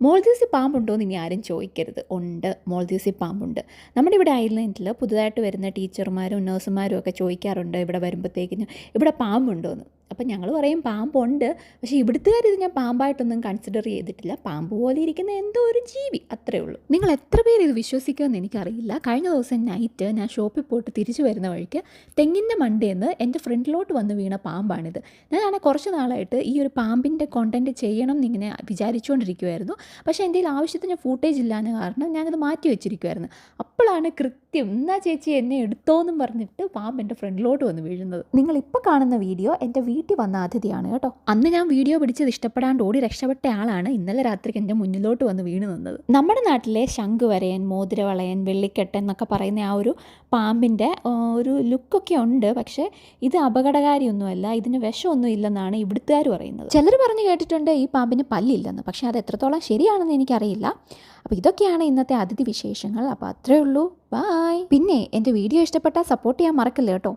മോൾദീവ്സിൽ പാമ്പുണ്ടോ എന്ന് ഇനി ആരും ചോദിക്കരുത്. ഉണ്ട്, മോൾദീവ്സിൽ പാമ്പുണ്ട്. നമ്മുടെ ഇവിടെ ഐലൻഡിൽ പുതുതായിട്ട് വരുന്ന ടീച്ചർമാരും നഴ്സുമാരും ഒക്കെ ചോദിക്കാറുണ്ട് ഇവിടെ വരുമ്പോഴത്തേക്കിന് ഇവിടെ പാമ്പുണ്ടോ എന്ന്. അപ്പം ഞങ്ങൾ പറയും പാമ്പുണ്ട്, പക്ഷേ ഇവിടുത്തുകാർ ഇത് ഞാൻ പാമ്പായിട്ടൊന്നും കൺസിഡർ ചെയ്തിട്ടില്ല. പാമ്പ് പോലെ ഇരിക്കുന്ന എന്തോ ഒരു ജീവി, അത്രേ ഉള്ളൂ. നിങ്ങൾ എത്ര പേര് ഇത് വിശ്വസിക്കുമെന്ന് എനിക്കറിയില്ല. കഴിഞ്ഞ ദിവസം നൈറ്റ് ഞാൻ ഷോപ്പിൽ പോയിട്ട് തിരിച്ചു വരുന്ന വഴിക്ക് തെങ്ങിൻ്റെ മണ്ടേന്ന് എൻ്റെ ഫ്രണ്ടിലോട്ട് വന്ന് വീണ പാമ്പാണിത്. ഞാനാണെങ്കിൽ കുറച്ച് നാളായിട്ട് ഈ ഒരു പാമ്പിൻ്റെ കോണ്ടൻറ്റ് ചെയ്യണം എന്നിങ്ങനെ വിചാരിച്ചുകൊണ്ടിരിക്കുമായിരുന്നു. പക്ഷേ എൻ്റെ കയ്യിൽ ആവശ്യത്തിന് ഫൂട്ടേജ് ഇല്ലാന്ന് കാരണം ഞാനത് മാറ്റി വെച്ചിരിക്കുമായിരുന്നു. അപ്പോഴാണ് കൃത്യം എന്നാ ചേച്ചി എന്നെ എടുത്തോന്നും പറഞ്ഞിട്ട് പാമ്പ് എൻ്റെ ഫ്രണ്ടിലോട്ട് വന്ന് വീഴുന്നത്. നിങ്ങളിപ്പോൾ കാണുന്ന വീഡിയോ എൻ്റെ വീട്ടിൽ വന്ന അതിഥിയാണ് കേട്ടോ. അന്ന് ഞാൻ വീഡിയോ പിടിച്ചത് ഇഷ്ടപ്പെടാണ്ട് ഓടി രക്ഷപ്പെട്ട ആളാണ് ഇന്നലെ രാത്രിക്ക് എൻ്റെ മുന്നിലോട്ട് വന്ന് വീണ് നിന്നത്. നമ്മുടെ നാട്ടിലെ ശംഖുവരയൻ, മോതിരവളയൻ, വെള്ളിക്കെട്ടൻ എന്നൊക്കെ പറയുന്ന ആ ഒരു പാമ്പിൻ്റെ ഒരു ലുക്കൊക്കെ ഉണ്ട്. പക്ഷേ ഇത് അപകടകാരിയൊന്നുമല്ല, ഇതിന് വിഷമൊന്നും ഇല്ലെന്നാണ് ഇവിടുത്തുകാർ പറയുന്നത്. ചിലർ പറഞ്ഞു കേട്ടിട്ടുണ്ട് ഈ പാമ്പിന് പല്ലില്ലെന്ന്. പക്ഷേ അത് എത്രത്തോളം ശരിയാണെന്ന് എനിക്കറിയില്ല. അപ്പോൾ ഇതൊക്കെയാണ് ഇന്നത്തെ അതിഥി വിശേഷങ്ങൾ. അപ്പോൾ അത്രേ ഉള്ളൂ. ബായ്. പിന്നെ എൻ്റെ വീഡിയോ ഇഷ്ടപ്പെട്ടാൽ സപ്പോർട്ട് ചെയ്യാൻ മറക്കില്ല കേട്ടോ.